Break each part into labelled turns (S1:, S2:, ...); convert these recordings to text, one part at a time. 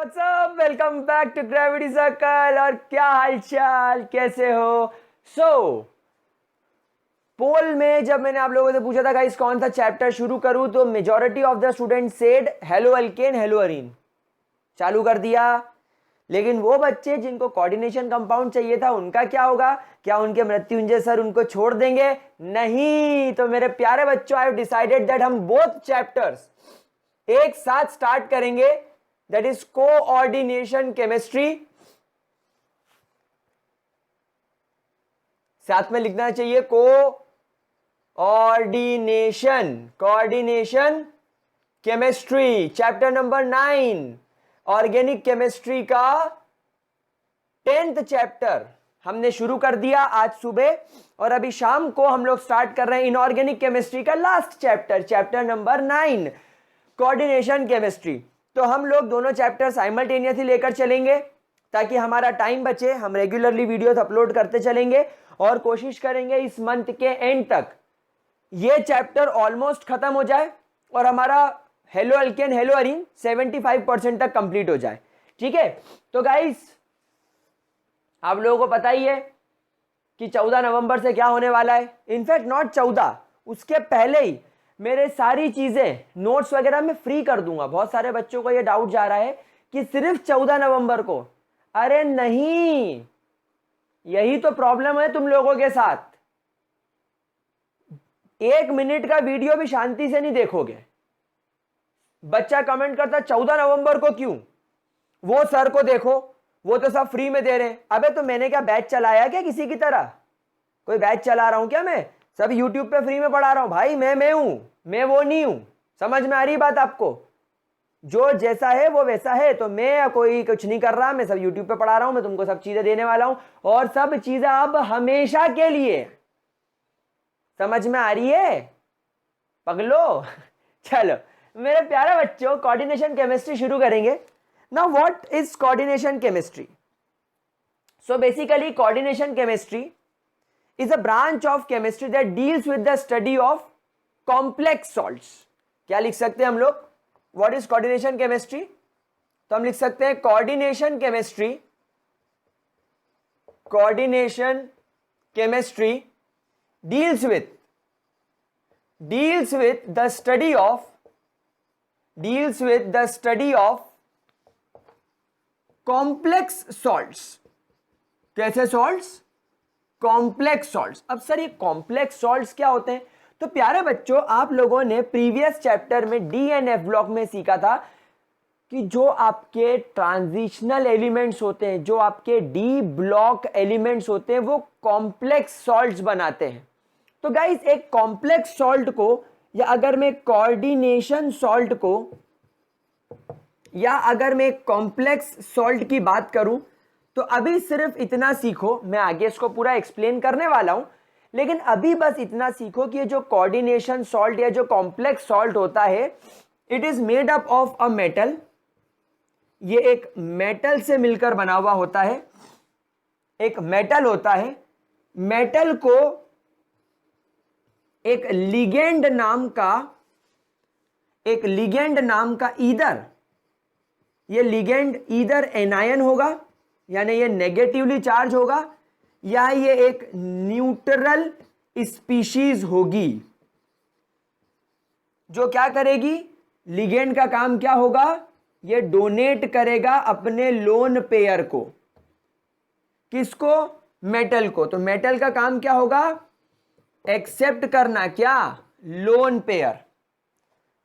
S1: WhatsApp, welcome back to Gravity Circle. और क्या हालचाल, कैसे हो? पोल में जब मैंने आप लोगों से पूछा था गाइस कौन सा चैप्टर शुरू करूं, तो majority of the student said hello alkane hello Areen चालू कर दिया। लेकिन वो बच्चे जिनको कोऑर्डिनेशन कंपाउंड चाहिए था उनका क्या होगा? क्या उनके मृत्युंजय सर उनको छोड़ देंगे? नहीं। तो मेरे प्यारे बच्चों, आई हैव डिसाइडेड दैट हम बोथ चैप्टर्स एक साथ स्टार्ट करेंगे, दैट इज कोऑर्डिनेशन केमिस्ट्री। साथ में लिखना चाहिए coordination chemistry, chapter number 9, organic chemistry का 10th चैप्टर हमने शुरू कर दिया आज सुबह। और अभी शाम को हम लोग स्टार्ट कर रहे हैं इनऑर्गेनिक केमिस्ट्री का last chapter, chapter number 9, coordination chemistry. तो हम लोग दोनों चैप्टर साइमल्टेनियसली लेकर चलेंगे ताकि हमारा टाइम बचे। हम रेगुलरली वीडियोस अपलोड करते चलेंगे और कोशिश करेंगे इस मंथ के एंड तक ये चैप्टर ऑलमोस्ट खत्म हो जाए और हमारा हेलो अल्केन हेलो अरीन 75% तक कंप्लीट हो जाए। ठीक है? तो गाइस, आप लोगों को पता ही है कि 14 नवंबर से क्या होने वाला है। इनफैक्ट नॉट 14, उसके पहले ही मेरे सारी चीजें नोट्स वगैरह मैं फ्री कर दूंगा। बहुत सारे बच्चों को यह डाउट जा रहा है कि सिर्फ 14 नवंबर को। अरे नहीं, यही तो प्रॉब्लम है तुम लोगों के साथ। 1 मिनट का वीडियो भी शांति से नहीं देखोगे। बच्चा कमेंट करता 14 नवंबर को क्यों? वो सर को देखो, वो तो सब फ्री में दे रहे हैं। अबे तो मैंने क्या बैच चलाया क्या किसी की तरह? कोई बैच चला रहा हूं क्या मैं? सब यूट्यूब पे फ्री में पढ़ा रहा हूं भाई। मैं हूं, मैं वो नहीं हूं। समझ में आ रही बात आपको? जो जैसा है वो वैसा है। तो मैं कोई कुछ नहीं कर रहा, मैं सब यूट्यूब पे पढ़ा रहा हूं, मैं तुमको सब चीजें देने वाला हूं और सब चीजें अब हमेशा के लिए। समझ में आ रही है पगलो? चलो मेरे प्यारे बच्चों, कोऑर्डिनेशन केमिस्ट्री शुरू करेंगे। Now what is coordination chemistry? So basically coordination chemistry is a branch of chemistry that deals with the study of complex salts. क्या लिख सकते हैं हम लोग? What is coordination chemistry? तो हम लिख सकते हैं coordination chemistry deals with the study of complex salts. कैसे salts? Complex salts. अब सर ये कॉम्प्लेक्स सॉल्ट्स क्या होते हैं? तो प्यारे बच्चों, आप लोगों ने प्रीवियस चैप्टर में डी एंड एफ ब्लॉक में सीखा था कि जो आपके ट्रांजिशनल एलिमेंट्स होते हैं, जो आपके डी ब्लॉक एलिमेंट्स होते हैं, वो कॉम्प्लेक्स सॉल्ट्स बनाते हैं। तो गाइस, एक कॉम्प्लेक्स सॉल्ट को या अगर मैं कोऑर्डिनेशन सॉल्ट को या अगर मैं कॉम्प्लेक्स सॉल्ट की बात करूं तो अभी सिर्फ इतना सीखो। मैं आगे इसको पूरा एक्सप्लेन करने वाला हूं, लेकिन अभी बस इतना सीखो कि ये जो कोऑर्डिनेशन सॉल्ट या जो कॉम्प्लेक्स सॉल्ट होता है, it is made up of a metal. ये एक मेटल से मिलकर बना हुआ होता है। एक मेटल होता है, मेटल को एक लिगेंड नाम का ये लिगेंड ईदर एनायन होगा, यानी ये नेगेटिवली चार्ज होगा, या ये एक न्यूट्रल स्पीशीज होगी जो क्या करेगी? लिगेंड का काम क्या होगा? ये डोनेट करेगा अपने लोन पेयर को। किसको? मेटल को। तो मेटल का काम क्या होगा? एक्सेप्ट करना। क्या? Lone pair.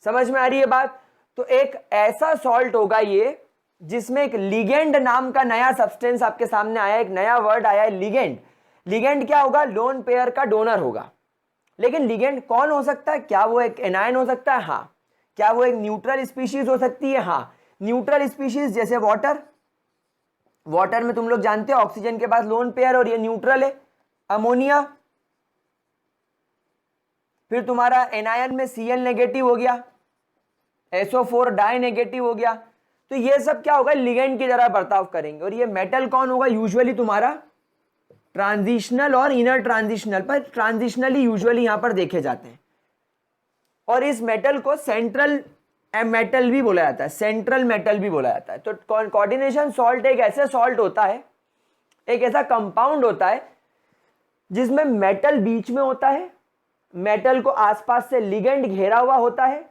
S1: समझ में आ रही है बात? तो एक ऐसा सॉल्ट होगा ये जिसमें एक लिगेंड नाम का नया सब्सटेंस आपके सामने आया, एक नया वर्ड आया है, लिगेंड। लिगेंड क्या होगा? लोन पेयर का डोनर होगा। लेकिन लिगेंड कौन हो सकता है? क्या वो एक एनायन हो सकता है? हाँ। क्या वो एक न्यूट्रल स्पीशीज हो सकती है? हाँ। न्यूट्रल स्पीशीज जैसे वाटर में तुम लोग जानते हो ऑक्सीजन के पास लोन पेयर और ये न्यूट्रल है। अमोनिया, फिर तुम्हारा एनायन में Cl नेगेटिव हो गया, SO4 डाई नेगेटिव हो गया। तो ये सब क्या होगा? लिगेंड की तरह बर्ताव करेंगे। और ये मेटल कौन होगा? यूजुअली तुम्हारा ट्रांजिशनल और इनर ट्रांजिशनल, पर ट्रांजिशनली यूजुअली यहां पर देखे जाते हैं। और इस मेटल को सेंट्रल मेटल भी बोला जाता है, सेंट्रल मेटल भी बोला जाता है। तो कोऑर्डिनेशन सॉल्ट एक ऐसा सॉल्ट होता है, एक ऐसा कंपाउंड होता है जिसमें मेटल बीच में होता है, मेटल को आसपास से लिगेंड घेरा हुआ होता है।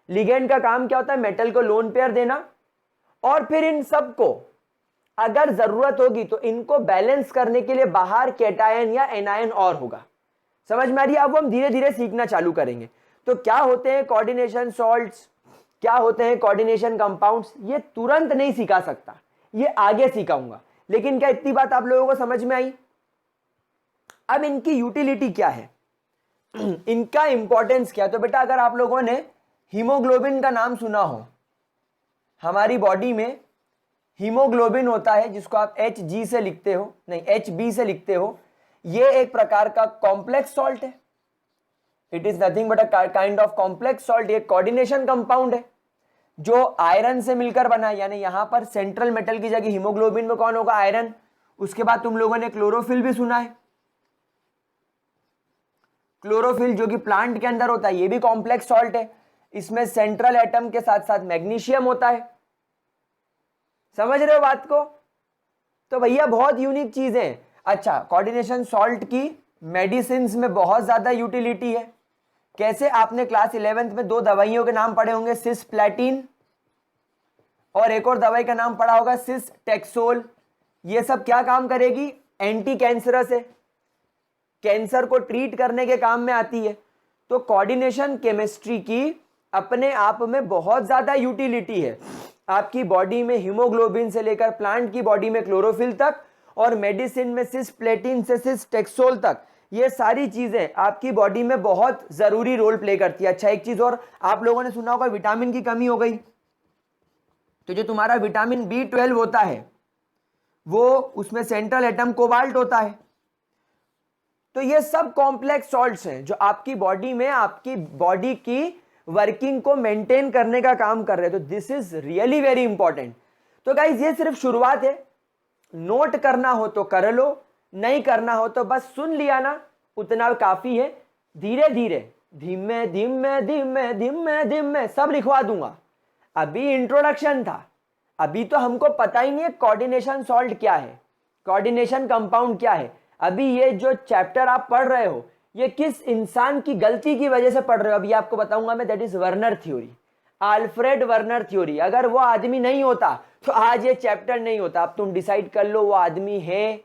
S1: लिगेंड का काम क्या होता है? मेटल को लोन पेयर देना, और फिर इन सबको अगर जरूरत होगी तो इनको बैलेंस करने के लिए बाहर कैटायन या एनायन और होगा। समझ में आ रही है? अब हम धीरे धीरे सीखना चालू करेंगे। तो क्या होते हैं कोऑर्डिनेशन सॉल्ट्स, क्या होते हैं कोऑर्डिनेशन कंपाउंड्स, ये तुरंत नहीं सिखा सकता, ये आगे सिखाऊंगा। लेकिन क्या इतनी बात आप लोगों को समझ में आई? अब इनकी यूटिलिटी क्या है, इनका इंपॉर्टेंस क्या है? तो बेटा अगर आप लोगों ने हीमोग्लोबिन का नाम सुना हो, हमारी बॉडी में हीमोग्लोबिन होता है जिसको आप Hg से लिखते हो, नहीं Hb से लिखते हो। ये एक प्रकार का कॉम्प्लेक्स सॉल्ट है, it is nothing but a kind of complex salt. ये कोऑर्डिनेशन कंपाउंड है जो आयरन से मिलकर बना है, यानी यहां पर सेंट्रल मेटल की जगह हीमोग्लोबिन में कौन होगा? आयरन। उसके बाद तुम लोगों ने क्लोरोफिल भी सुना है, क्लोरोफिल जो कि प्लांट के अंदर होता है, ये भी कॉम्प्लेक्स सॉल्ट है। इसमें सेंट्रल एटम के साथ साथ मैग्नीशियम होता है। समझ रहे हो बात को? तो भैया बहुत यूनिक चीजें हैं। अच्छा, कोऑर्डिनेशन सॉल्ट की मेडिसिन में बहुत ज्यादा यूटिलिटी है। कैसे? आपने क्लास 11th में दो दवाइयों के नाम पढ़े होंगे, सिस्प्लैटिन, और एक और दवाई का नाम पढ़ा होगा सिस्टेक्सोल। ये सब क्या काम करेगी? एंटी कैंसरस है, कैंसर को ट्रीट करने के काम में आती है। तो कोऑर्डिनेशन केमिस्ट्री की अपने आप में बहुत ज्यादा यूटिलिटी है। आपकी बॉडी में हीमोग्लोबिन से लेकर प्लांट की बॉडी में क्लोरोफिल तक, और मेडिसिन में सिस्प्लेटिन से सिस्टेक्सोल तक, ये सारी चीजें आपकी बॉडी में बहुत जरूरी रोल प्ले करती है। अच्छा, एक चीज और, आप लोगों ने सुना होगा विटामिन की कमी हो गई, तो जो तुम्हारा विटामिन B12 होता है वो, उसमें सेंट्रल एटम कोबाल्ट होता है। तो ये सब कॉम्प्लेक्स सॉल्ट्स हैं जो आपकी बॉडी में आपकी बॉडी की वर्किंग को मेंटेन करने का काम कर रहे हैं। तो this is really very important. तो गाइज ये सिर्फ शुरुआत है, नोट करना हो तो कर लो, नहीं करना हो तो बस सुन लिया ना, उतना काफी है। धीरे धीरे, धीमे धीमे धीमे धीमे धीमे सब लिखवा दूंगा। अभी इंट्रोडक्शन था, अभी तो हमको पता ही नहीं है कोऑर्डिनेशन सॉल्ट क्या है, कोऑर्डिनेशन कंपाउंड क्या है। अभी ये जो चैप्टर आप पढ़ रहे हो, ये किस इंसान की गलती की वजह से पढ़ रहे हो अभी आपको बताऊंगा मैं। That is Werner theory, Alfred Werner theory. अगर वो आदमी नहीं होता तो आज ये चैप्टर नहीं होता। अब तुम डिसाइड कर लो वो आदमी है,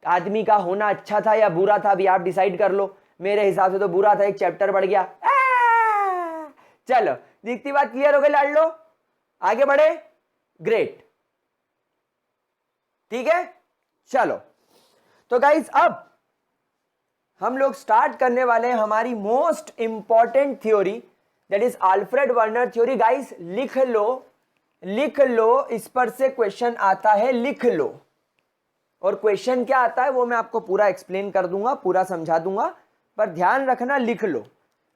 S1: आदमी का होना अच्छा था या बुरा था, अभी आप डिसाइड कर लो। मेरे हिसाब से तो बुरा था, एक चैप्टर बढ़ गया। चलो, दिखती बात क्लियर हो गई लाड लो, आगे बढ़े। ग्रेट, ठीक है। चलो तो गाइस अब हम लोग स्टार्ट करने वाले हैं हमारी most important theory, that is Alfred Werner theory. Guys लिख लो, लिख लो, इस पर से क्वेश्चन आता है, लिख लो। और क्वेश्चन क्या आता है वो मैं आपको पूरा एक्सप्लेन कर दूंगा, पूरा समझा दूंगा, पर ध्यान रखना, लिख लो।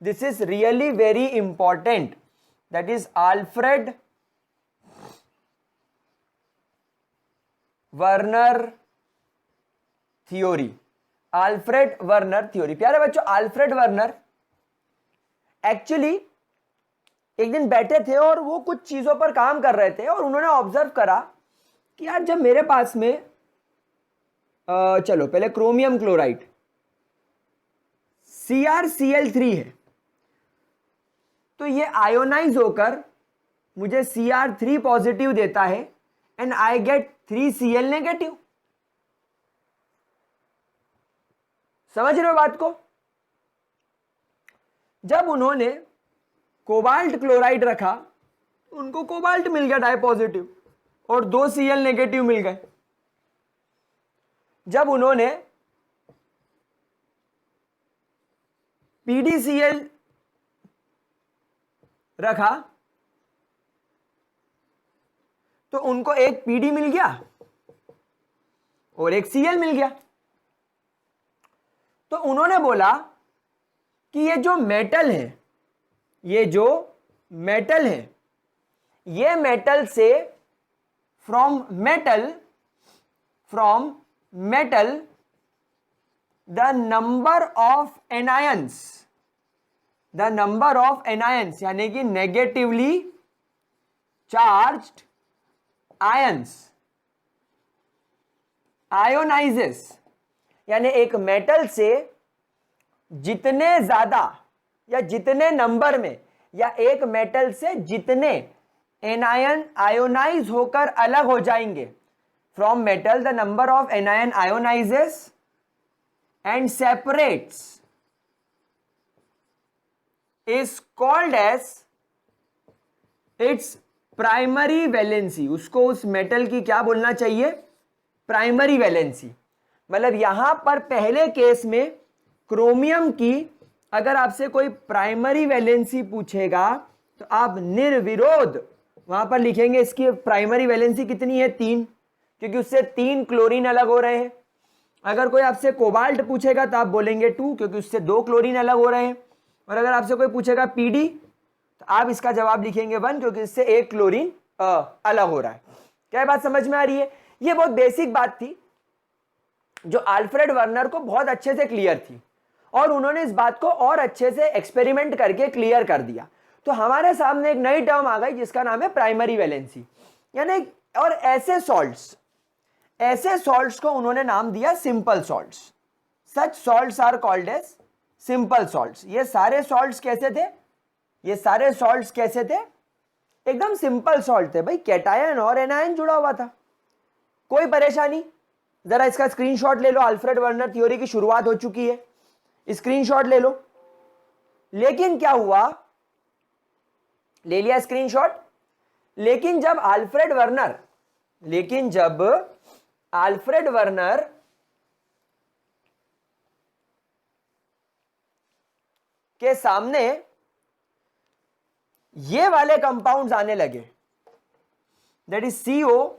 S1: This is really very important. That is Alfred Werner theory, Alfred Werner theory. प्यारे बच्चों, आल्फ्रेड वर्नर एक्चुअली एक दिन बैठे थे और वो कुछ चीजों पर काम कर रहे थे, और उन्होंने ऑब्जर्व करा कि यार जब मेरे पास में चलो पहले क्रोमियम क्लोराइड CrCl3 है, तो ये आयोनाइज होकर मुझे Cr3 पॉजिटिव देता है and I get 3Cl negative. समझ रहे हो बात को? जब उन्होंने कोबाल्ट क्लोराइड रखा, उनको कोबाल्ट मिल गया डाई पॉजिटिव और 2Cl नेगेटिव मिल गए। जब उन्होंने PdCl रखा तो उनको एक PD मिल गया और एक Cl मिल गया। तो उन्होंने बोला कि ये जो मेटल है, ये जो मेटल है, ये मेटल से from metal the number of anions the number of anions यानी कि नेगेटिवली चार्ज्ड आयंस आयोनाइजेस, यानी एक मेटल से जितने ज्यादा या जितने नंबर में या एक मेटल से जितने एनायन आयोनाइज होकर अलग हो जाएंगे from metal, the number of anion ionizes and separates is called as its primary valency. उसको उस मेटल की क्या बोलना चाहिए? Primary valency. मतलब यहां पर पहले केस में क्रोमियम की अगर आपसे कोई प्राइमरी वैलेंसी पूछेगा तो आप निर्विरोध वहां पर लिखेंगे इसकी प्राइमरी वैलेंसी कितनी है? 3, क्योंकि उससे 3 क्लोरीन अलग हो रहे हैं। अगर कोई आपसे कोबाल्ट पूछेगा तो आप बोलेंगे 2, क्योंकि उससे 2 क्लोरीन अलग हो रहे हैं। और अगर आपसे कोई पूछेगा पीडी तो आप इसका जवाब लिखेंगे 1, क्योंकि इससे 1 क्लोरीन अलग हो रहा है। क्या बात समझ में आ रही है? ये बहुत बेसिक बात थी जो अल्फ्रेड वर्नर को बहुत अच्छे से क्लियर थी और उन्होंने इस बात को और अच्छे से एक्सपेरिमेंट करके क्लियर कर दिया। तो हमारे सामने एक नई टर्म आ गई जिसका नाम है प्राइमरी वैलेंसी। यानी और ऐसे सॉल्ट्स को उन्होंने नाम दिया simple salts. Such salts are called as simple salts. ये सारे सॉल्ट्स कैसे थे? ये सारे सॉल्ट्स कैसे थे? एकदम सिंपल सॉल्ट थे भाई, कैटायन और एनायन जुड़ा हुआ था, कोई परेशानी। जरा इसका स्क्रीनशॉट ले लो, अल्फ्रेड वर्नर थ्योरी की शुरुआत हो चुकी है, स्क्रीनशॉट ले लो। लेकिन क्या हुआ? ले लिया स्क्रीनशॉट। लेकिन जब अल्फ्रेड वर्नर के सामने ये वाले कंपाउंड्स आने लगे, that is CO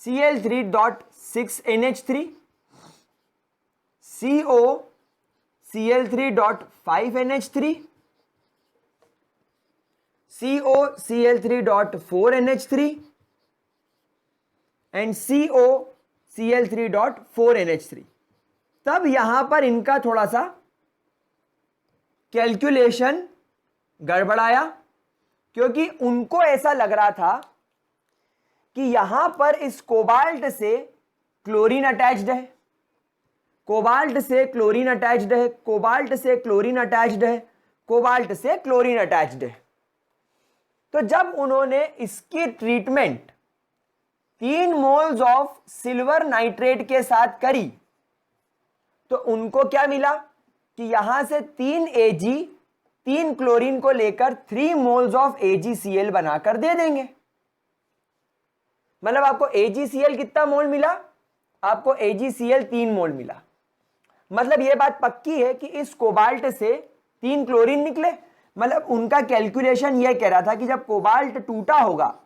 S1: Cl3.6NH3, CO Cl3.5NH3, CO Cl3.4NH3 and CO Cl3.4NH3। तब यहां पर इनका थोड़ा सा कैलकुलेशन गड़बड़ाया, क्योंकि उनको ऐसा लग रहा था कि यहां पर इस कोबाल्ट से क्लोरीन अटैच्ड है, कोबाल्ट से क्लोरीन अटैच्ड है, कोबाल्ट से क्लोरीन अटैच्ड है, कोबाल्ट से क्लोरीन अटैच्ड है। तो जब उन्होंने इसकी treatment 3 moles of silver nitrate के साथ करी तो उनको क्या मिला कि यहां से 3 Ag 3 क्लोरीन को लेकर 3 मोल्स ऑफ AgCl बनाकर दे देंगे। मतलब आपको AgCl कितना मोल मिला? आपको AgCl 3 मोल मिला। मतलब यह बात पक्की है कि इस कोबाल्ट से 3 क्लोरीन निकले। मतलब उनका कैलकुलेशन यह कह रहा था कि जब कोबाल्ट टूटा होगा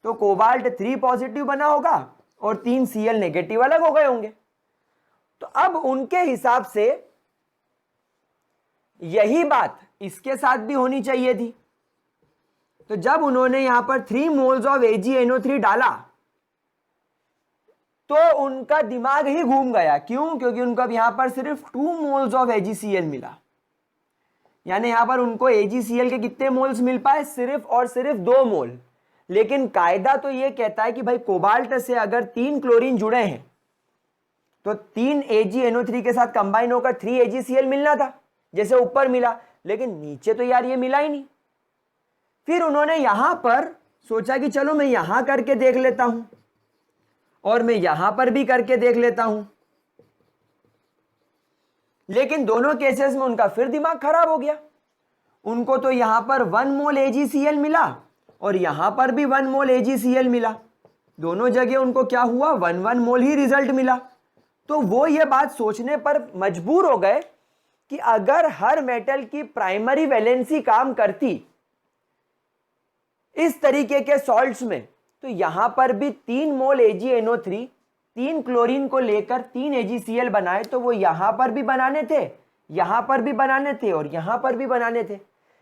S1: तो कोबाल्ट 3 पॉजिटिव बना होगा और 3 Cl नेगेटिव अलग हो गए होंगे। तो अब उनके हिसाब से यही बात इसके साथ भी होनी चाहिए थी। तो जब उन्होंने यहां पर 3 मोल्स ऑफ AgNO3 डाला तो उनका दिमाग ही घूम गया। क्यों? क्योंकि उनको यहां पर सिर्फ 2 मोल्स ऑफ AgCl मिला। यानी यहां पर उनको AgCl के कितने मोल्स मिल पाए? सिर्फ और सिर्फ 2 मोल। लेकिन कायदा तो यह कहता है कि भाई कोबाल्ट से अगर 3 क्लोरीन जुड़े हैं तो 3 AgNO3 के साथ कंबाइन होकर 3 AgCl मिलना था, जैसे ऊपर मिला। लेकिन नीचे तो यार ये मिला ही नहीं। फिर उन्होंने यहां पर सोचा कि चलो मैं यहां करके देख लेता हूं और मैं यहां पर भी करके देख लेता हूं। लेकिन दोनों केसेस में उनका फिर दिमाग खराब हो गया। उनको तो यहां पर 1 मोल AgCl मिला और यहां पर भी 1 मोल AgCl मिला। दोनों जगह उनको क्या हुआ? 1 मोल ही रिजल्ट मिला। तो वो ये बात सोचने पर मजबूर हो गए कि अगर हर मेटल की प्राइमरी वैलेंसी काम करती इस तरीके के सॉल्ट्स में तो यहां पर भी 3 मोल AgNO3 3 क्लोरीन को लेकर 3 AgCl बनाए तो वो यहां पर भी बनाने थे, यहां पर भी बनाने थे और यहां पर भी बनाने थे।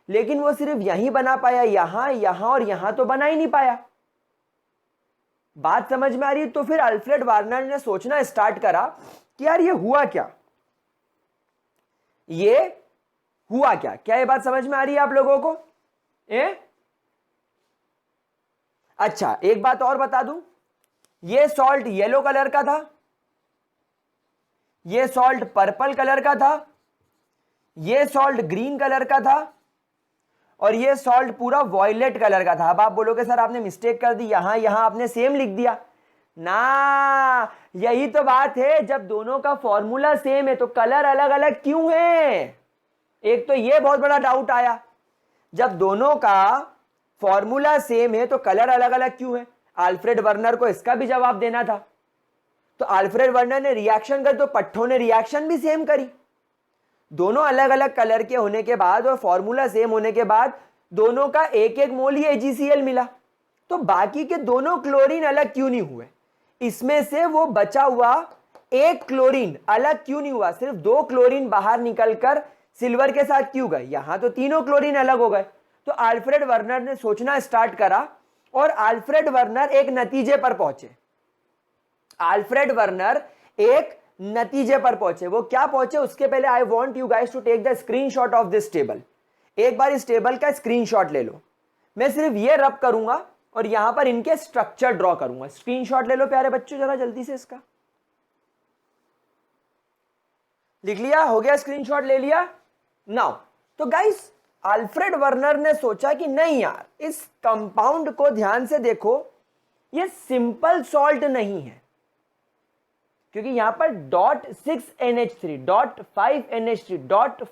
S1: लेकिन वो सिर्फ यहीं बना पाया, यहां यहां और यहां तो बना ही नहीं पाया। बात समझ में आ रही है? तो फिर अल्फ्रेड वार्नर ने सोचना स्टार्ट करा कि यार ये हुआ क्या? ये हुआ क्या, क्या ये बात समझ में आ रही है आप लोगों को? अच्छा, एक बात और बता दूं, ये सॉल्ट येलो कलर का था, ये सॉल्ट पर्पल कलर का था, ये सॉल्ट ग्रीन कलर का था, और ये सॉल्ट पूरा वॉयलेट कलर का था। अब आप बोलोगे सर आपने मिस्टेक कर दी, यहां यहां आपने सेम लिख दिया ना। यही तो बात है, जब दोनों का फॉर्मूला सेम है तो कलर अलग अलग क्यों है? एक तो ये बहुत बड़ा डाउट आया, जब दोनों का फॉर्मूला सेम है तो कलर अलग अलग क्यों है? अल्फ्रेड वर्नर को इसका भी जवाब देना था। तो अल्फ्रेड वर्नर ने रिएक्शन कर, तो पट्टों ने रिएक्शन भी सेम करी। दोनों अलग अलग कलर के होने के बाद और फॉर्मूला सेम होने के बाद दोनों का एक एक मोल ही AgCl मिला, तो बाकी के दोनों क्लोरीन अलग क्यों नहीं हुए? इसमें से वो बचा हुआ एक क्लोरीन अलग क्यों नहीं हुआ? सिर्फ 2 क्लोरीन बाहर निकलकर सिल्वर के साथ क्यों गए? यहां तो तीनों क्लोरीन अलग हो गए। तो अल्फ्रेड वर्नर ने सोचना स्टार्ट करा और अल्फ्रेड वर्नर एक नतीजे पर पहुंचे। अल्फ्रेड वर्नर एक नतीजे पर पहुंचे। वो क्या पहुंचे उसके पहले I want you guys to take the screenshot of this table. एक बार इस टेबल का स्क्रीनशॉट ले लो। मैं सिर्फ ये रब करूंगा और यहां पर इनके स्ट्रक्चर ड्रॉ करूंगा। स्क्रीनशॉट ले लो प्यारे बच्चों जरा जल्दी से। इसका लिख लिया? हो गया? स्क्रीनशॉट ले लिया? नाउ तो गाइस अल्फ्रेड वर्नर ने सोचा कि नहीं यार, इस कंपाउंड को ध्यान से देखो, ये सिंपल सॉल्ट नहीं है, क्योंकि यहां पर .6NH3, .5NH3,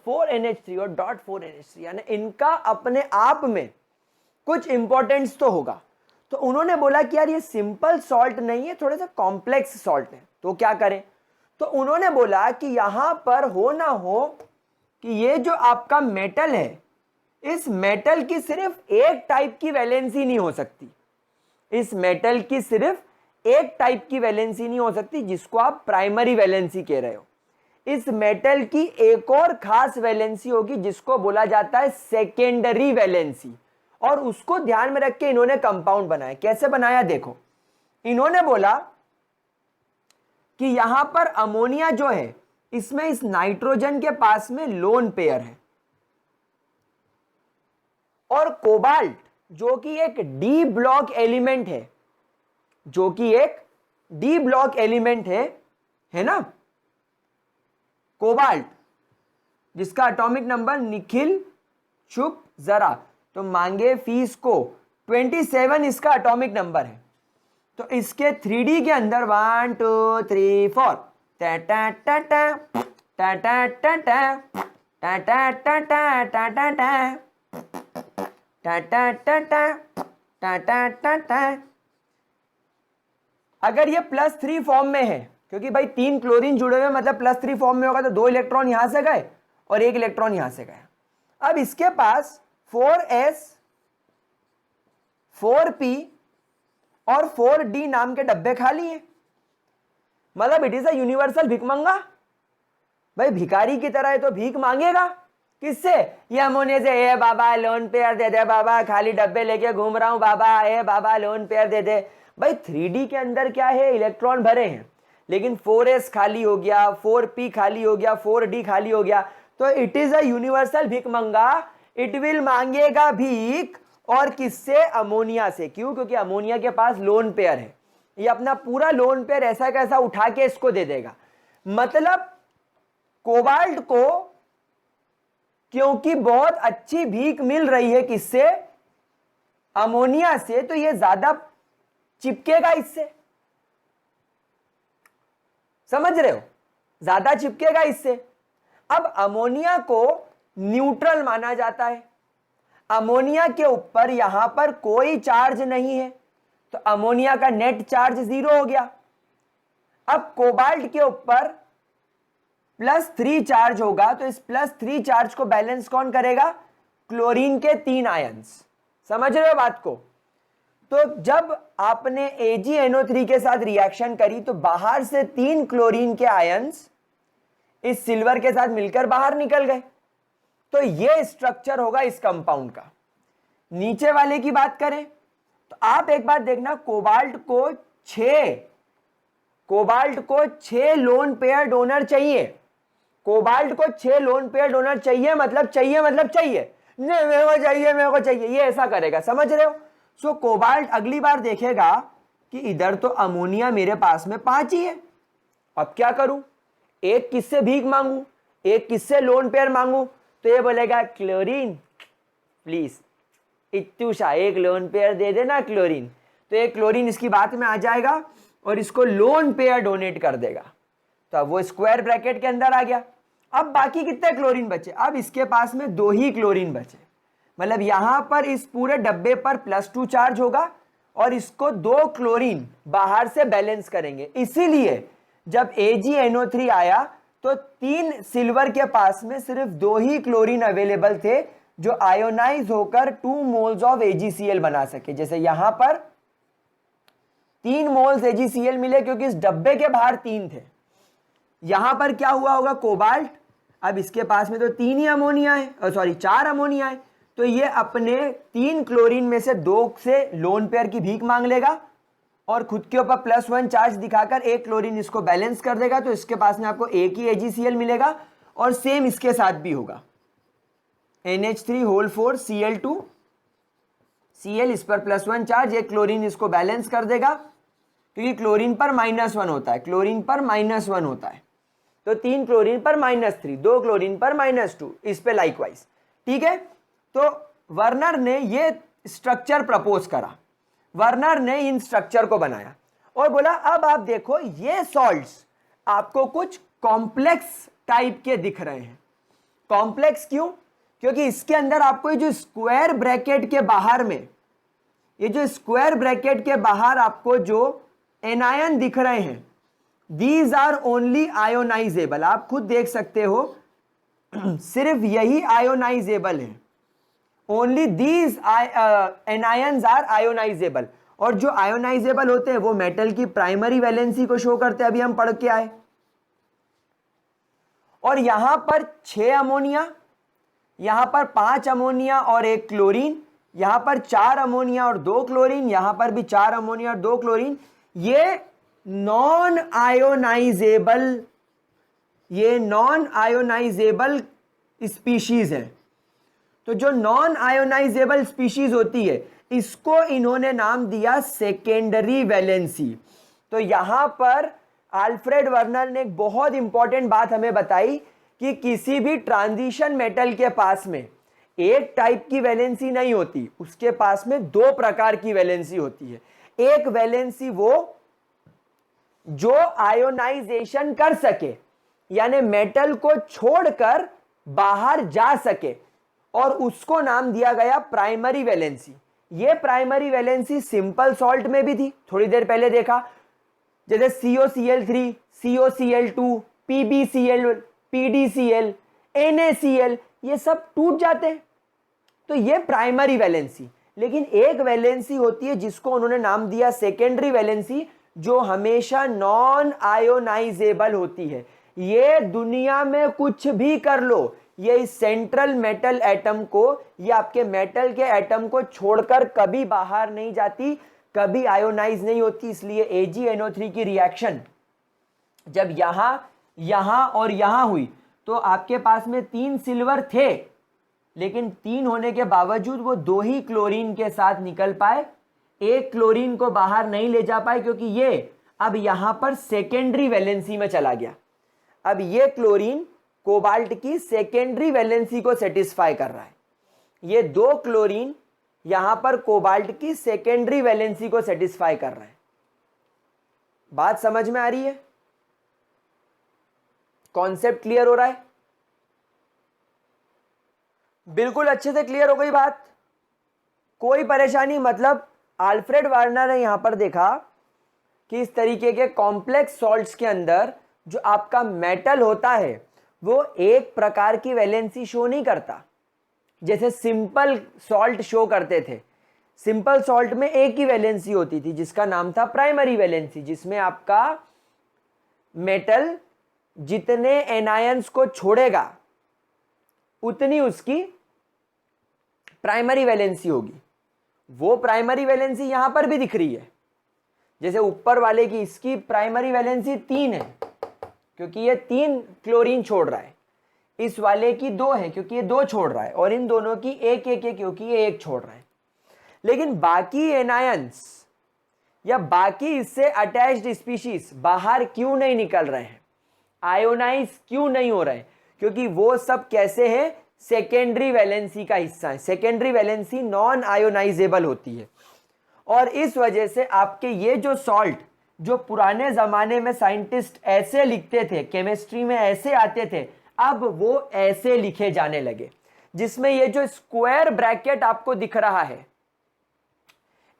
S1: .4NH3 और .4NH3 यानी इनका अपने आप में कुछ इंपॉर्टेंस तो होगा। तो उन्होंने बोला कि यार ये सिंपल सॉल्ट नहीं है, थोड़ा सा कॉम्प्लेक्स सॉल्ट है, तो क्या करें? तो उन्होंने बोला कि यहां पर हो ना हो कि ये जो आपका मेटल है, इस मेटल की सिर्फ एक टाइप की वैलेंसी नहीं हो सकती। इस मेटल की सिर्फ एक टाइप की वैलेंसी नहीं हो सकती, जिसको आप प्राइमरी वैलेंसी कह रहे हो। इस मेटल की एक और खास वैलेंसी होगी जिसको बोला जाता है सेकेंडरी वैलेंसी, और उसको ध्यान में रख के इन्होंने कंपाउंड बनाया। कैसे बनाया देखो, इन्होंने बोला कि यहां पर अमोनिया जो है, इसमें इस नाइट्रोजन के पास में लोन पेयर है, और कोबाल्ट जो कि एक डी ब्लॉक एलिमेंट है, जो कि एक डी ब्लॉक एलिमेंट है ना, कोबाल्ट, जिसका एटॉमिक नंबर निखिल चुप जरा तो मांगे फीस को 27 इसका एटॉमिक नंबर है। तो इसके 3D के अंदर 1 2 3 4 टा टा टा टा टा टा टा टा टा टा टा टा टा टा टा टा टा टा। अगर ये +3 फॉर्म में है, क्योंकि भाई 3 क्लोरीन जुड़े हुए मतलब +3 फॉर्म में होगा, तो 2 इलेक्ट्रॉन यहां से गए और 1 इलेक्ट्रॉन यहां से गया। अब इसके पास 4s 4p और 4d नाम के डब्बे खाली हैं, मतलब इट इज अ यूनिवर्सल भिखमंगा। भाई भिखारी की तरह है तो भीख मांगेगा किससे? ये अमोनिया से। ए बाबा लोन पेयर दे दे बाबा, खाली डब्बे लेके घूम रहा हूं बाबा, ए बाबा लोन पेयर दे दे। भाई 3D के अंदर क्या है, इलेक्ट्रॉन भरे हैं, लेकिन 4s खाली हो गया, 4p खाली हो गया, 4d खाली हो गया, तो इट इज अ यूनिवर्सल भिखमंगा। इट विल मांगेगा भीख, और किससे? अमोनिया से। क्यों? क्योंकि अमोनिया के पास लोन पेयर है, ये अपना पूरा लोन पेयर ऐसा कैसा उठा के इसको दे देगा। मतलब कोबाल्ट को क्योंकि बहुत अच्छी भीख मिल रही है किससे? अमोनिया से, तो ये ज्यादा चिपकेगा इससे। समझ रहे हो? ज्यादा चिपकेगा इससे। अब अमोनिया को न्यूट्रल माना जाता है, अमोनिया के ऊपर यहां पर कोई चार्ज नहीं है, तो अमोनिया का नेट चार्ज 0 हो गया। अब कोबाल्ट के ऊपर +3 चार्ज होगा, तो इस +3 चार्ज को बैलेंस कौन करेगा? क्लोरीन के 3 आयंस। समझ रहे हो बात को? तो जब आपने AgNO3 के साथ रिएक्शन करी तो बाहर से 3 क्लोरीन के आयंस इस सिल्वर के साथ मिलकर बाहर निकल गए। तो ये स्ट्रक्चर होगा इस कंपाउंड का। नीचे वाले की बात करें तो आप एक बात देखना, कोबाल्ट को 6 लोन पेयर डोनर चाहिए। कोबाल्ट को 6 लोन पेयर डोनर चाहिए, मतलब चाहिए, मतलब चाहिए, नहीं मेरे को चाहिए, मेरे को चाहिए, ये ऐसा करेगा, समझ रहे हो? सो कोबाल्ट अगली बार देखेगा कि इधर तो अमोनिया मेरे पास में 5 ही है, अब क्या करूं, एक किससे भीख मांगू, एक किससे लोन पेयर मांगू? तो ये बोलेगा क्लोरीन प्लीज इत्तूषा एक लोन पेयर दे देना क्लोरीन। तो एक क्लोरीन इसकी बात में आ जाएगा और इसको लोन पेयर डोनेट कर देगा। तो अब वो स्क्वायर ब्रैकेट के अंदर आ गया। अब बाकी कितने क्लोरीन बचे? अब इसके पास में 2 ही क्लोरीन बचे, मतलब यहां पर इस पूरे डब्बे पर +2 चार्ज होगा और इसको 2 क्लोरीन बाहर से बैलेंस करेंगे। इसीलिए जब AgNO3 आया तो 3 सिल्वर के पास में सिर्फ 2 ही क्लोरीन अवेलेबल थे जो आयोनाइज होकर 2 मोल्स ऑफ AgCl बना सके। जैसे यहां पर 3 मोल्स AgCl मिले क्योंकि इस डब्बे के बाहर 3 थे। यहां पर क्या हुआ होगा? कोबाल्ट, अब इसके पास में तो 3 ही अमोनिया है, सॉरी 4 अमोनिया है, तो ये अपने 3 क्लोरीन में से 2 से लोन पेयर की भीख मांग लेगा और खुद के ऊपर +1 चार्ज दिखाकर एक क्लोरीन इसको बैलेंस कर देगा। तो इसके पास में आपको एक ही AgCl मिलेगा और सेम इसके साथ भी होगा, NH3 Cl2 Cl, इस पर +1 चार्ज, एक क्लोरीन इसको बैलेंस कर देगा क्योंकि क्लोरीन पर -1 होता है, क्लोरीन पर -1 होता है, तो 3 क्लोरीन पर -3, 2 क्लोरीन पर -2, इस पे लाइकवाइज। ठीक है, तो वर्नर ने ये स्ट्रक्चर प्रपोज करा, वर्नर ने इन स्ट्रक्चर को बनाया और बोला अब आप देखो ये सॉल्ट्स आपको कुछ कॉम्प्लेक्स टाइप के दिख रहे हैं। कॉम्प्लेक्स क्यों? क्योंकि इसके अंदर आपको ये जो स्क्वायर ब्रैकेट के बाहर में, ये जो स्क्वायर ब्रैकेट के बाहर आपको जो एनायन दिख रहे हैं, दीज आर ओनली आयोनाइजेबल। आप खुद देख सकते हो सिर्फ यही आयोनाइजेबल है, only these anions are ionisable. और जो आयोनाइजेबल होते हैं वो मेटल की प्राइमरी वैलेंसी को शो करते हैं, अभी हम पढ़ के आए। और यहां पर 6 अमोनिया, यहां पर 5 अमोनिया और 1 क्लोरीन, यहां पर 4 अमोनिया और 2 क्लोरीन, यहां पर भी 4 अमोनिया और 2 क्लोरीन। ये नॉन आयोनाइजेबल, ये नॉन आयोनाइजेबल स्पीशीज है। तो जो नॉन आयोनाइजेबल स्पीशीज होती है इसको इन्होंने नाम दिया सेकेंडरी वैलेंसी। तो यहां पर अल्फ्रेड वर्नर ने एक बहुत इंपॉर्टेंट बात हमें बताई कि किसी भी ट्रांजिशन मेटल के पास में एक टाइप की वैलेंसी नहीं होती, उसके पास में 2 प्रकार की वैलेंसी होती है। एक वैलेंसी वो जो आयोनाइजेशन कर सके, यानी मेटल को छोड़कर बाहर जा सके, और उसको नाम दिया गया प्राइमरी वैलेंसी। ये प्राइमरी वैलेंसी सिंपल सॉल्ट में भी थी, थोड़ी देर पहले देखा, जैसे COCl3, COCl2, PbCl, PdCl, NaCl, ये सब टूट जाते हैं, तो ये प्राइमरी वैलेंसी। लेकिन एक वैलेंसी होती है जिसको उन्होंने नाम दिया सेकेंडरी वैलेंसी, जो हमेशा नॉन आयोनाइजेबल होती है। ये दुनिया में कुछ भी कर लो, ये इस सेंट्रल मेटल एटम को, ये आपके मेटल के एटम को छोड़कर कभी बाहर नहीं जाती, कभी आयोनाइज नहीं होती। इसलिए AgNO3 की रिएक्शन जब यहां और यहां हुई तो आपके पास में 3 सिल्वर थे, लेकिन 3 होने के बावजूद वो 2 ही क्लोरीन के साथ निकल पाए, एक क्लोरीन को बाहर नहीं ले जा पाए क्योंकि ये अब यहां पर सेकेंडरी वैलेंसी में चला गया। अब ये क्लोरीन कोबाल्ट की सेकेंडरी वैलेंसी को सेटिस्फाई कर रहा है, ये 2 क्लोरीन यहां पर कोबाल्ट की सेकेंडरी वैलेंसी को सेटिस्फाई कर रहे हैं। बात समझ में आ रही है? कॉन्सेप्ट क्लियर हो रहा है? बिल्कुल अच्छे से क्लियर हो गई बात, कोई परेशानी? मतलब अल्फ्रेड वार्नर ने यहां पर देखा कि इस तरीके के कॉम्प्लेक्स सॉल्ट्स के अंदर जो आपका मेटल होता है वो एक प्रकार की वैलेंसी शो नहीं करता, जैसे सिंपल सॉल्ट शो करते थे। सिंपल सॉल्ट में एक ही वैलेंसी होती थी जिसका नाम था प्राइमरी वैलेंसी, जिसमें आपका मेटल जितने एनायंस को छोड़ेगा उतनी उसकी प्राइमरी वैलेंसी होगी। वो प्राइमरी वैलेंसी यहां पर भी दिख रही है, जैसे ऊपर वाले की इसकी प्राइमरी वैलेंसी 3 है क्योंकि ये 3 क्लोरीन छोड़ रहा है, इस वाले की 2 है क्योंकि ये 2 छोड़ रहा है, और इन दोनों की 1 1 है क्योंकि ये 1 छोड़ रहा है। लेकिन बाकी एनायंस या बाकी इससे अटैच्ड स्पीशीज बाहर क्यों नहीं निकल रहे हैं, आयोनाइज क्यों नहीं हो रहे हैं? क्योंकि वो सब कैसे हैं, सेकेंडरी वैलेंसी का हिस्सा है। सेकेंडरी वैलेंसी नॉन आयोनाइजेबल होती है, और इस वजह से आपके ये जो सॉल्ट, जो पुराने जमाने में साइंटिस्ट ऐसे लिखते थे, केमिस्ट्री में ऐसे आते थे, अब वो ऐसे लिखे जाने लगे, जिसमें ये जो स्क्वायर ब्रैकेट आपको दिख रहा है,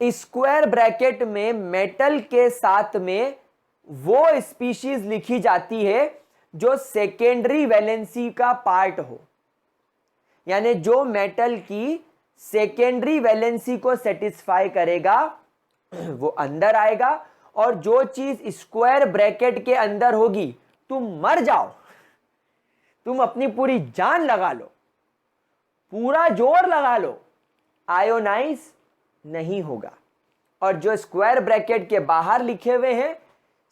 S1: स्क्वायर ब्रैकेट में मेटल के साथ में वो स्पीशीज लिखी जाती है जो सेकेंडरी वैलेंसी का पार्ट हो, यानी जो मेटल की सेकेंडरी वैलेंसी को सेटिस्फाई करेगा वो अंदर आएगा, और जो चीज स्क्वायर ब्रैकेट के अंदर होगी, तुम मर जाओ, तुम अपनी पूरी जान लगा लो, पूरा जोर लगा लो, आयोनाइज नहीं होगा। और जो स्क्वायर ब्रैकेट के बाहर लिखे हुए हैं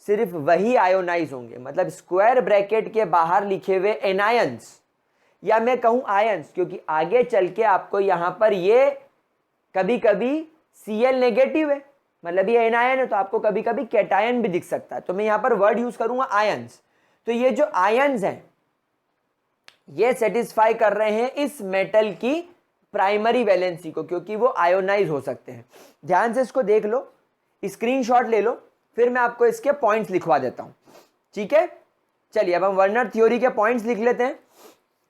S1: सिर्फ वही आयोनाइज होंगे। मतलब स्क्वायर ब्रैकेट के बाहर लिखे हुए एनायंस, या मैं कहूं आयंस, क्योंकि आगे चल के आपको यहां पर ये कभी कभी Cl नेगेटिव है, मतलब ये एनायन है, तो आपको कभी कभी कैटायन भी दिख सकता है, तो मैं यहां पर वर्ड यूज करूंगा आयंस। तो ये जो आयंस हैं ये सेटिस्फाई कर रहे हैं इस मेटल की प्राइमरी वैलेंसी को, क्योंकि वो आयोनाइज हो सकते हैं। ध्यान से इसको देख लो, स्क्रीनशॉट ले लो, फिर मैं आपको इसके पॉइंट्स लिखवा देता हूं, ठीक है? चलिए अब हम वर्नर थ्योरी के पॉइंट्स लिख लेते हैं।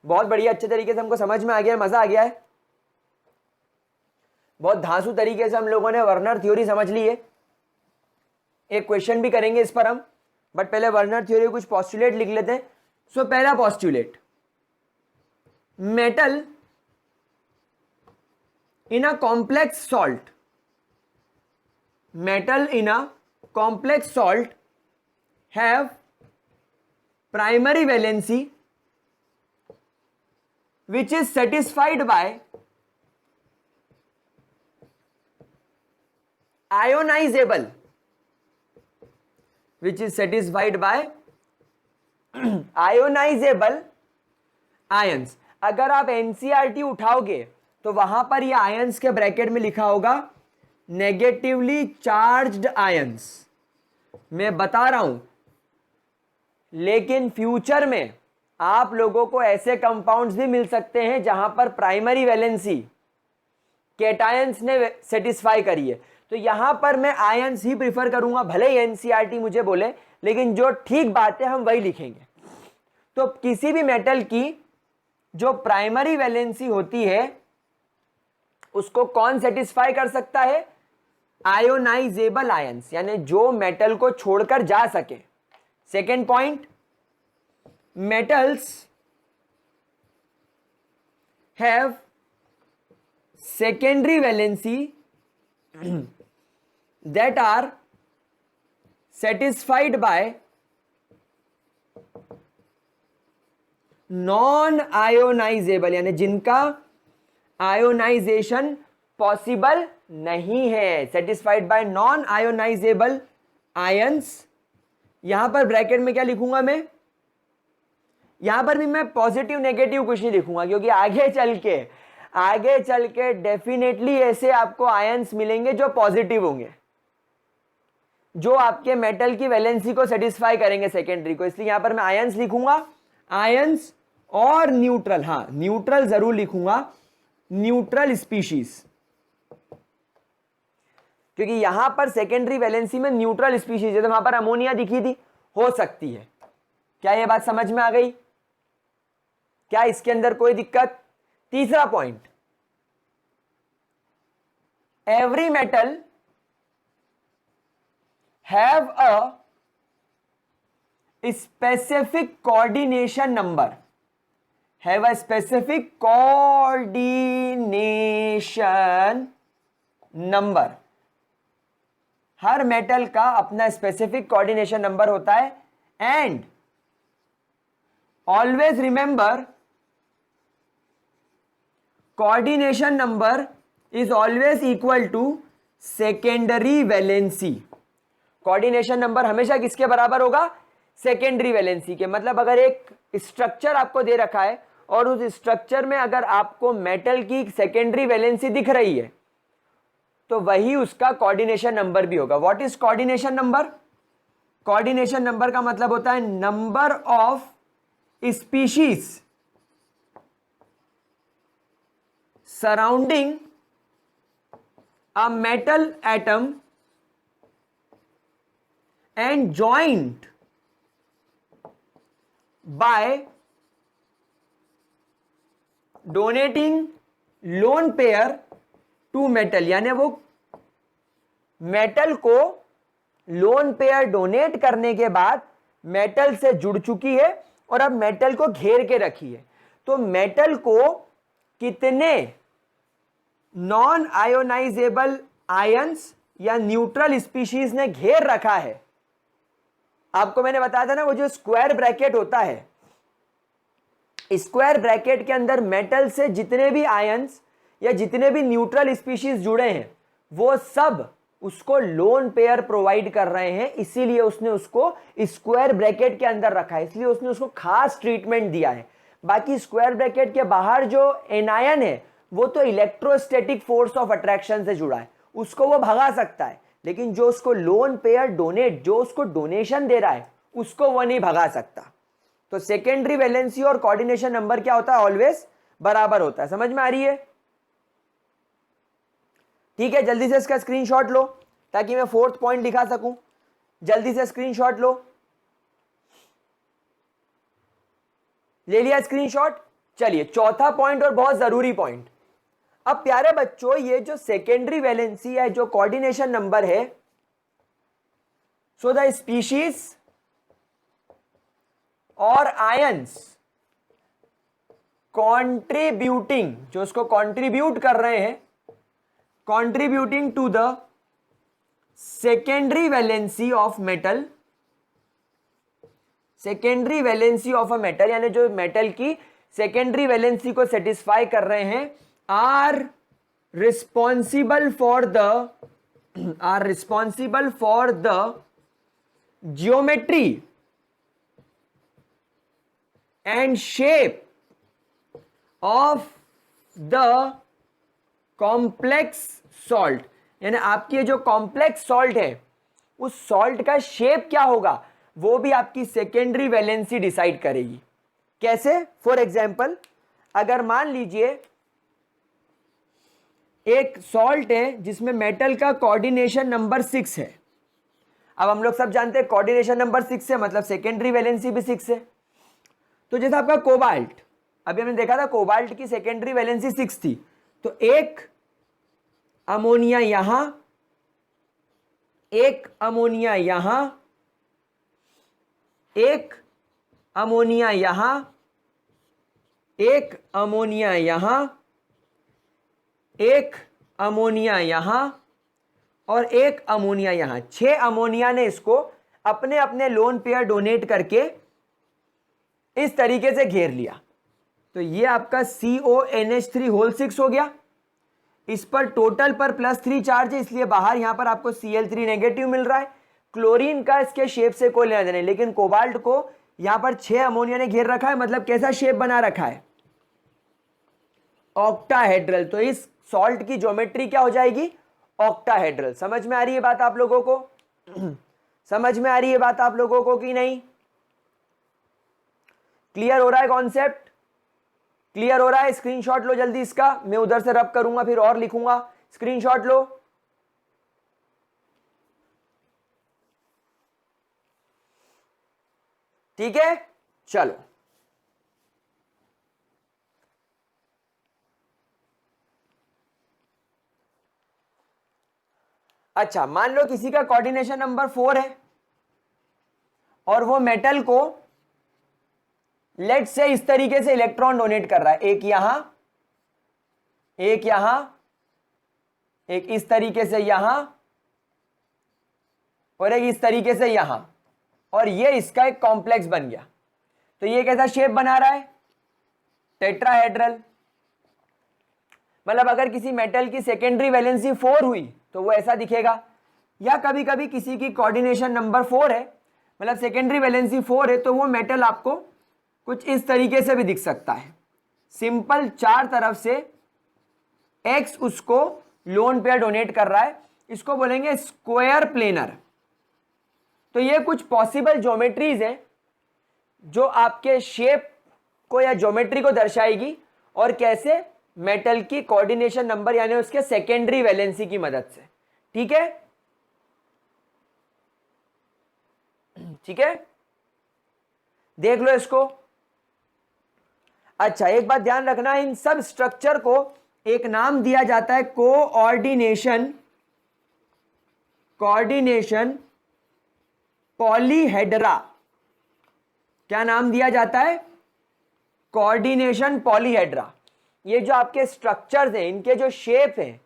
S1: बहुत बढ़िया, अच्छे तरीके से हमको समझ में आ गया, मजा आ गया है। बहुत धांसू तरीके से हम लोगों ने वर्नर थ्योरी समझ ली है। एक क्वेश्चन भी करेंगे इस पर हम, बट पहले वर्नर थ्योरी कुछ पॉस्टुलेट लिख लेते हैं। सो पहला postulate, metal in a complex salt, metal in a complex salt have primary valency which is satisfied by ionizable, which is satisfied by ionizable ions। अगर आप NCERT उठाओगे तो वहां पर ये आयंस के ब्रैकेट में लिखा होगा नेगेटिवली चार्ज्ड आयंस। मैं बता रहा हूं, लेकिन फ्यूचर में आप लोगों को ऐसे कंपाउंड्स भी मिल सकते हैं जहां पर प्राइमरी वैलेंसी कैटायंस ने सेटिस्फाई करी है, तो यहां पर मैं आयंस ही प्रिफर करूंगा, भले ही एनसीईआरटी मुझे बोले, लेकिन जो ठीक बात है हम वही लिखेंगे। तो किसी भी मेटल की जो प्राइमरी वैलेंसी होती है उसको कौन सेटिस्फाई कर सकता है? आयोनाइजेबल आयंस, यानी जो मेटल को छोड़कर जा सके। Second point, metals have secondary valency that are satisfied by non ionisable, यानी जिनका आयोनाइजेशन पॉसिबल नहीं है, satisfied by non ionisable ions. यहां पर ब्रैकेट में क्या लिखूंगा मैं? यहां पर भी मैं पॉजिटिव नेगेटिव कुछ नहीं लिखूंगा, क्योंकि आगे चल के डेफिनेटली ऐसे आपको आयंस मिलेंगे जो पॉजिटिव होंगे, जो आपके मेटल की वैलेंसी को सेटिस्फाई करेंगे सेकेंडरी को। इसलिए यहां पर मैं आयंस लिखूंगा, आयंस और न्यूट्रल, हाँ न्यूट्रल जरूर लिखूंगा, न्यूट्रल स्पीशीज, क्योंकि यहां पर सेकेंडरी वैलेंसी में न्यूट्रल स्पीशीज है, तो वहां पर अमोनिया दिखी थी, हो सकती है। क्या यह बात समझ में आ गई? क्या इसके अंदर कोई दिक्कत? तीसरा point, every metal have a specific coordination number, have a specific coordination number। हर मेटल का अपना स्पेसिफिक कोऑर्डिनेशन नंबर होता है, and always remember coordination number is always equal to secondary valency. Coordination number हमेशा किसके बराबर होगा? सेकेंडरी वैलेंसी के। मतलब अगर एक स्ट्रक्चर आपको दे रखा है और उस स्ट्रक्चर में अगर आपको मेटल की सेकेंडरी वैलेंसी दिख रही है तो वही उसका कोऑर्डिनेशन नंबर भी होगा। What is coordination number? Coordination number का मतलब होता है number of species surrounding a metal atom and joint by donating lone pair to metal, यानी वो मेटल को लोन पेयर डोनेट करने के बाद मेटल से जुड़ चुकी है और अब मेटल को घेर के रखी है। तो मेटल को कितने नॉन आयोनाइजेबल आयंस या न्यूट्रल स्पीशीज ने घेर रखा है? आपको मैंने बताया था ना, वो जो स्क्वायर ब्रैकेट होता है, स्क्वायर ब्रैकेट के अंदर मेटल से जितने भी आयंस या जितने भी न्यूट्रल स्पीशीज जुड़े हैं वो सब उसको लोन पेयर प्रोवाइड कर रहे हैं, इसीलिए उसने उसको स्क्वायर ब्रैकेट के अंदर रखा है, इसलिए उसने उसको खास ट्रीटमेंट दिया है। बाकी स्क्वायर ब्रैकेट के बाहर जो एनायन है वो तो इलेक्ट्रोस्टैटिक फोर्स ऑफ अट्रैक्शन से जुड़ा है, उसको वो भगा सकता है, लेकिन जो उसको लोन पेयर डोनेट, जो उसको डोनेशन दे रहा है, उसको वो नहीं भगा सकता। तो सेकेंडरी वैलेंसी और कोऑर्डिनेशन नंबर क्या होता है? ऑलवेज बराबर होता है। समझ में आ रही है? ठीक है, जल्दी से इसका स्क्रीनशॉट लो ताकि मैं फोर्थ पॉइंट दिखा सकूं। जल्दी से स्क्रीनशॉट लो। ले लिया स्क्रीनशॉट? चलिए चौथा पॉइंट और बहुत जरूरी पॉइंट। अब प्यारे बच्चों, ये जो सेकेंडरी वैलेंसी है, जो कोऑर्डिनेशन नंबर है, सो द स्पीशीज और आयंस कॉन्ट्रीब्यूटिंग, जो उसको कॉन्ट्रीब्यूट कर रहे हैं, contributing to the secondary valency of metal, secondary valency of a metal, यानी जो मेटल की सेकेंडरी वैलेंसी को सेटिस्फाई कर रहे हैं, are responsible for the geometry and shape of the complex salt, यानी आपकी जो कॉम्प्लेक्स सॉल्ट है उस सॉल्ट का शेप क्या होगा वो भी आपकी सेकेंडरी वैलेंसी डिसाइड करेगी। कैसे? फॉर एग्जाम्पल, अगर मान लीजिए एक सॉल्ट है जिसमें मेटल का कोऑर्डिनेशन नंबर 6 है। अब हम लोग सब जानते हैं कोऑर्डिनेशन नंबर 6 है मतलब सेकेंडरी वैलेंसी भी 6 है। तो जैसे आपका कोबाल्ट, अभी हमने देखा था कोबाल्ट की सेकेंडरी वैलेंसी 6 थी, तो एक अमोनिया यहां, एक अमोनिया यहां, एक अमोनिया यहां, एक अमोनिया यहां, एक अमोनिया यहां और एक अमोनिया यहां। 6 अमोनिया ने इसको अपने अपने लोन पेयर डोनेट करके इस तरीके से घेर लिया। तो ये आपका CONH3 होल 6 हो गया। इस पर टोटल पर +3 चार्ज है, इसलिए बाहर यहां पर आपको Cl3 नेगेटिव मिल रहा है। क्लोरीन का इसके शेप से कोई लेना देना नहीं, लेकिन कोबाल्ट को यहां पर 6 अमोनिया ने घेर रखा है, मतलब कैसा शेप बना रखा है? ऑक्टाहेड्रल। तो इस सॉल्ट की ज्योमेट्री क्या हो जाएगी? ऑक्टाहेड्रल। समझ में आ रही है बात आप लोगों को? समझ में आ रही है बात आप लोगों को कि नहीं? क्लियर हो रहा है कॉन्सेप्ट? क्लियर हो रहा है? स्क्रीनशॉट लो जल्दी इसका, मैं उधर से रब करूंगा फिर और लिखूंगा। स्क्रीनशॉट लो। ठीक है, चलो। अच्छा, मान लो किसी का कोऑर्डिनेशन नंबर 4 है और वो मेटल को लेट से इस तरीके से इलेक्ट्रॉन डोनेट कर रहा है, एक यहां, एक यहां, एक इस तरीके से यहां और एक इस तरीके से यहां, और ये इसका एक कॉम्प्लेक्स बन गया। तो ये कैसा शेप बना रहा है? टेट्राहेड्रल। मतलब अगर किसी मेटल की सेकेंडरी वैलेंसी 4 हुई तो वो ऐसा दिखेगा, या कभी कभी किसी की कोऑर्डिनेशन नंबर 4 है, मतलब सेकेंडरी वैलेंसी 4 है, तो वो मेटल आपको कुछ इस तरीके से भी दिख सकता है। सिंपल 4 तरफ से x उसको लोन पेयर डोनेट कर रहा है, इसको बोलेंगे स्क्वायर प्लेनर। तो ये कुछ पॉसिबल ज्योमेट्रीज हैं जो आपके शेप को या ज्योमेट्री को दर्शाएगी, और कैसे, मेटल की कोऑर्डिनेशन नंबर यानी उसके सेकेंडरी वैलेंसी की मदद से। ठीक है, ठीक है, देख लो इसको। अच्छा, एक बात ध्यान रखना, इन सब स्ट्रक्चर को एक नाम दिया जाता है कोऑर्डिनेशन पॉलीहेड्रा। क्या नाम दिया जाता है? Coordination polyhedra. ये जो आपके स्ट्रक्चर्स हैं, इनके जो शेप हैं,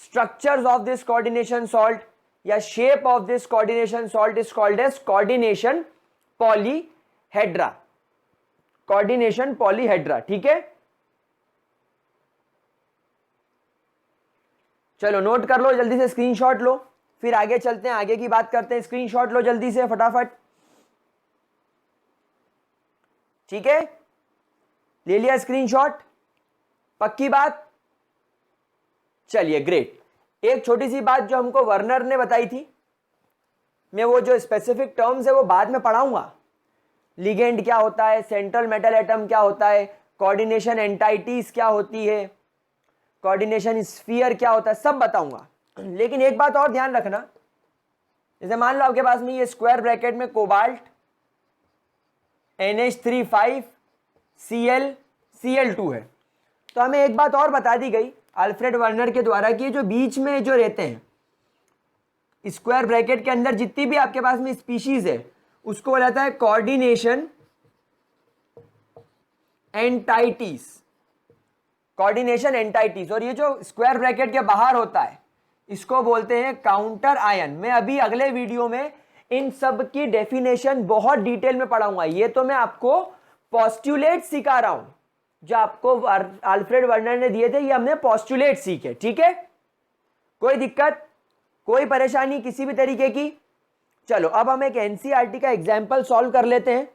S1: structures of this coordination salt या shape of this coordination salt is called as coordination polyhedra. Coordination polyhedra, ठीक है। चलो नोट कर लो, जल्दी से स्क्रीनशॉट लो, फिर आगे चलते हैं, आगे की बात करते हैं। स्क्रीनशॉट लो जल्दी से, फटाफट। ठीक है, ले लिया स्क्रीनशॉट? पक्की बात? चलिए, ग्रेट। एक छोटी सी बात जो हमको वर्नर ने बताई थी, मैं वो जो स्पेसिफिक टर्म्स है वो बाद में पढ़ाऊंगा। लिगेंड क्या होता है, सेंट्रल मेटल एटम क्या होता है, कोऑर्डिनेशन एंटाइटीज क्या होती है, कोऑर्डिनेशन स्फीयर क्या होता है, सब बताऊंगा। लेकिन एक बात और ध्यान रखना, जैसे मान लो आपके पास में ये स्क्वायर ब्रैकेट में कोबाल्ट NH3 Cl2 है, तो हमें एक बात और बता दी गई अल्फ्रेड वर्नर के द्वारा कि जो बीच में जो रहते हैं स्क्वायर ब्रैकेट के अंदर, जितनी भी आपके पास में स्पीशीज है, उसको बोला जाता है कोऑर्डिनेशन एंटाइटीज। Coordination entities. और ये जो स्क्वायर ब्रैकेट के बाहर होता है, इसको बोलते हैं काउंटर आयन। मैं अभी अगले वीडियो में इन सब की डेफिनेशन बहुत डिटेल में पढ़ाऊंगा। ये तो मैं आपको पोस्टुलेट सिखा रहा हूं, जो आपको अल्फ्रेड वर्नर ने दिए थे, ये हमने पोस्टुलेट सीखे। ठीक है, कोई दिक्कत, कोई परेशानी किसी भी तरीके की? चलो, अब हम एक एनसीईआरटी का एग्जाम्पल सॉल्व कर लेते हैं।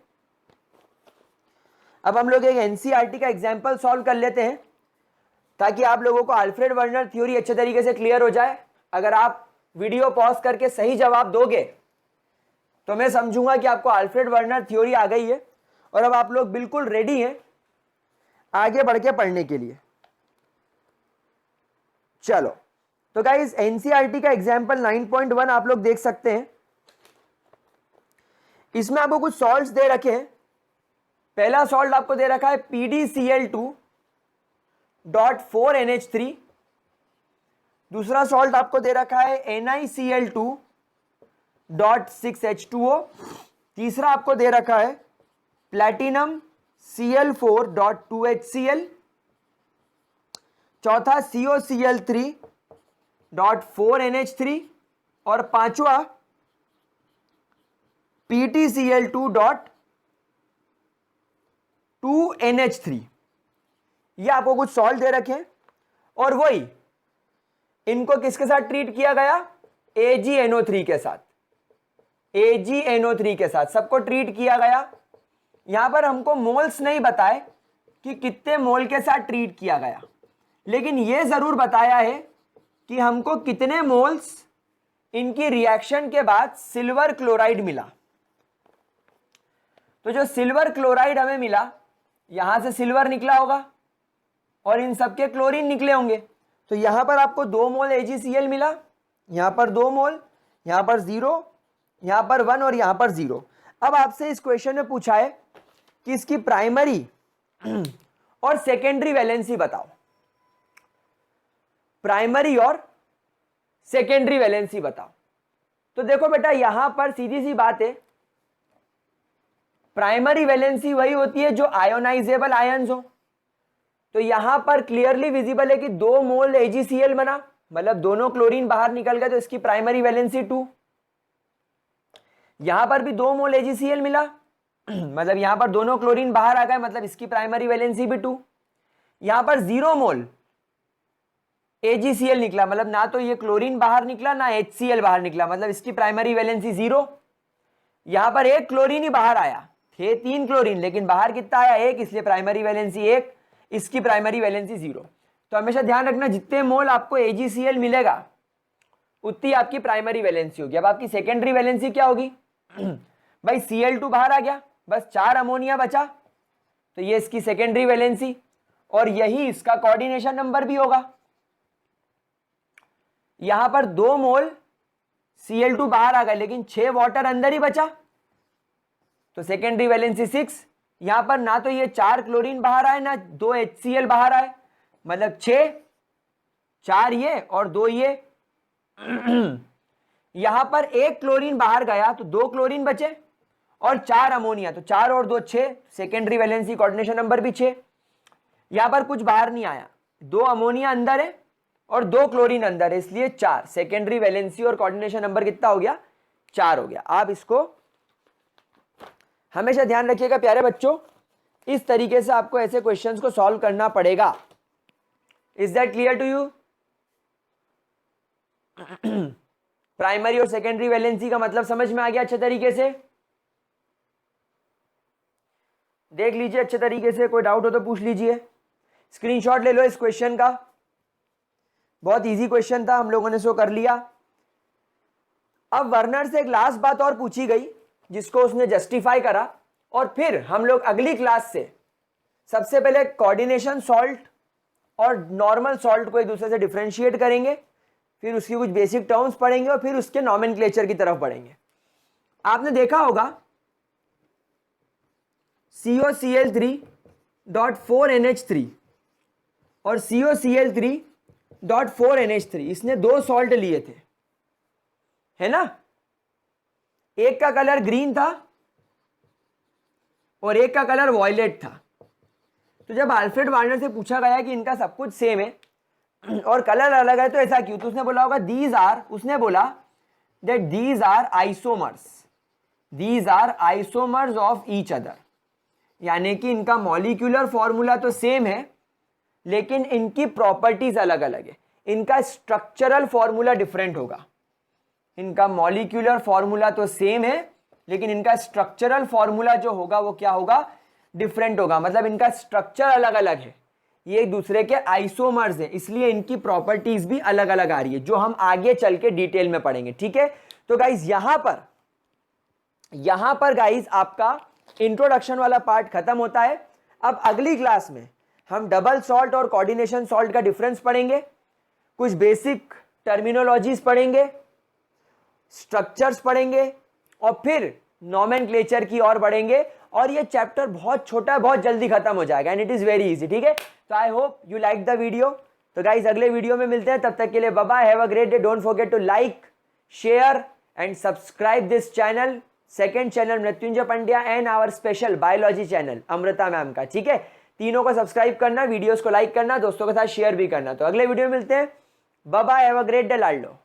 S1: अब हम लोग एक एनसीईआरटी का एग्जाम्पल सॉल्व कर लेते हैं, ताकि आप लोगों को अल्फ्रेड वर्नर थ्योरी अच्छे तरीके से क्लियर हो जाए। अगर आप वीडियो पॉज करके सही जवाब दोगे तो मैं समझूंगा कि आपको अल्फ्रेड वर्नर थ्योरी आ गई है, और अब आप लोग बिल्कुल रेडी हैं आगे बढ़ के पढ़ने के लिए। चलो, तो गाइस एनसीईआरटी का एग्जाम्पल 9.1 आप लोग देख सकते हैं। इसमें आपको कुछ सॉल्ट्स दे रखे हैं। पहला सॉल्ट आपको दे रखा है PdCl2.4NH3। दूसरा सॉल्ट आपको दे रखा है NiCl2.6H2O। तीसरा आपको दे रखा है प्लैटिनम Cl4.2HCl। चौथा COCl3.4NH3। और पांचवा PtCl2.2NH3। ये आपको कुछ सॉल्ट दे रखे हैं, और वही इनको किसके साथ ट्रीट किया गया? AgNO3 के साथ। AgNO3 के साथ सबको ट्रीट किया गया। यहां पर हमको मोल्स नहीं बताए कि कितने मोल के साथ ट्रीट किया गया, लेकिन यह जरूर बताया है कि हमको कितने मोल्स इनकी रिएक्शन के बाद सिल्वर क्लोराइड मिला। तो जो सिल्वर क्लोराइड हमें मिला, यहां से सिल्वर निकला होगा और इन सबके क्लोरीन निकले होंगे। तो यहां पर आपको 2 मोल AgCl मिला, यहां पर 2 मोल, यहां पर 0, यहां पर 1 और यहां पर 0। अब आपसे इस क्वेश्चन में पूछा है कि इसकी प्राइमरी और सेकेंडरी वैलेंसी बताओ। प्राइमरी और सेकेंडरी वैलेंसी बताओ। तो देखो बेटा, यहां पर सीधी सी बात है, प्राइमरी वैलेंसी वही होती है जो आयोनाइजेबल आयंस हो। तो यहां पर क्लियरली विजिबल है कि 2 मोल AgCl बना, मतलब दोनों क्लोरीन बाहर निकल गए, तो इसकी प्राइमरी वैलेंसी 2। यहां पर भी 2 मोल AgCl मिला, मतलब यहां पर दोनों क्लोरीन बाहर आ गए, मतलब इसकी प्राइमरी वैलेंसी भी 2। यहां पर 0 मोल AgCl निकला, मतलब ना तो ये क्लोरीन बाहर निकला ना HCl बाहर निकला, मतलब इसकी प्राइमरी वैलेंसी 0। यहां पर एक क्लोरीन ही बाहर आया, थे 3 क्लोरीन लेकिन बाहर कितना आया? 1, इसलिए प्राइमरी वैलेंसी 1। इसकी प्राइमरी वैलेंसी 0। तो हमेशा ध्यान रखना, जितने मोल आपको AgCl मिलेगा उतनी आपकी प्राइमरी वैलेंसी होगी। अब आपकी सेकेंडरी वैलेंसी क्या होगी? भाई Cl2 बाहर आ गया, बस 4 अमोनिया बचा, तो ये इसकी सेकेंडरी वैलेंसी, और यही इसका कोऑर्डिनेशन नंबर भी होगा। यहां पर 2 मोल Cl2 बाहर आ गए, लेकिन 6 वाटर अंदर ही बचा, तो सेकेंडरी वैलेंसी 6। यहां पर ना तो ये 4 क्लोरीन बाहर आए, ना 2 HCl बाहर आए, मतलब 6, 4 ये और 2 ये। यहां पर 1 क्लोरीन बाहर गया तो 2 क्लोरीन बचे, और 4 अमोनिया, तो 4 और 2 6, सेकेंडरी वैलेंसी कोऑर्डिनेशन नंबर भी 6। यहां पर कुछ बाहर नहीं आया, 2 अमोनिया अंदर है और 2 क्लोरीन अंदर है, इसलिए 4। सेकेंडरी वैलेंसी और कोऑर्डिनेशन नंबर कितना हो गया? 4 हो गया। आप इसको हमेशा ध्यान रखिएगा प्यारे बच्चों, इस तरीके से आपको ऐसे क्वेश्चंस को सॉल्व करना पड़ेगा। Is that clear to you? Primary और सेकेंडरी वैलेंसी का मतलब समझ में आ गया अच्छे तरीके से? देख लीजिए अच्छे तरीके से, कोई डाउट हो तो पूछ लीजिए। स्क्रीनशॉट ले लो इस क्वेश्चन का, बहुत इजी क्वेश्चन था, हम लोगों ने इसको कर लिया। अब वर्नर से एक लास्ट बात और पूछी गई जिसको उसने जस्टिफाई करा, और फिर हम लोग अगली क्लास से सबसे पहले कोऑर्डिनेशन सॉल्ट और नॉर्मल सॉल्ट को एक दूसरे से डिफरेंशिएट करेंगे, फिर उसकी कुछ बेसिक टर्म्स पढ़ेंगे, और फिर उसके नॉमेनक्लेचर की तरफ बढ़ेंगे। आपने देखा होगा COCl3.4NH3 और COCl3.4NH3, इसने 2 सॉल्ट लिए थे, है ना? एक का कलर ग्रीन था और एक का कलर वॉयलेट था। तो जब अल्फ्रेड वार्नर से पूछा गया कि इनका सब कुछ सेम है और कलर अलग है तो ऐसा क्यों, तो उसने बोला होगा उसने बोला that these are isomers of each other, यानी कि इनका मॉलिक्यूलर फॉर्मूला तो सेम है लेकिन इनकी प्रॉपर्टीज अलग अलग है, इनका स्ट्रक्चरल फॉर्मूला डिफरेंट होगा। इनका मॉलिक्यूलर फॉर्मूला तो सेम है लेकिन इनका स्ट्रक्चरल फॉर्मूला जो होगा वो क्या होगा? डिफरेंट होगा, मतलब इनका स्ट्रक्चर अलग अलग है, ये एक दूसरे के आइसोमर्स हैं, इसलिए इनकी प्रॉपर्टीज भी अलग अलग आ रही है, जो हम आगे चल के डिटेल में पढ़ेंगे। ठीक है, तो गाइज यहां पर गाइज आपका इंट्रोडक्शन वाला पार्ट खत्म होता है। अब अगली क्लास में हम डबल सॉल्ट और कोऑर्डिनेशन सॉल्ट का डिफरेंस पढ़ेंगे, कुछ बेसिक टर्मिनोलॉजीज पढ़ेंगे, स्ट्रक्चर्स पढ़ेंगे, और फिर नॉमेनक्लेचर की ओर बढ़ेंगे, और ये चैप्टर बहुत छोटा है, बहुत जल्दी खत्म हो जाएगा, and it is very easy. ठीक है, तो I hope you like the video. तो गाइज अगले वीडियो में मिलते हैं, तब तक के लिए bye bye, have a great day. Don't forget to like, share and subscribe this channel, second channel Mrityunjay Pandya and our special biology channel Amrita ma'am का। ठीक है, तीनों को सब्सक्राइब करना, वीडियोस को लाइक करना, दोस्तों के साथ शेयर भी करना। तो अगले वीडियो में मिलते हैं, bye bye, have a great day लाडलो।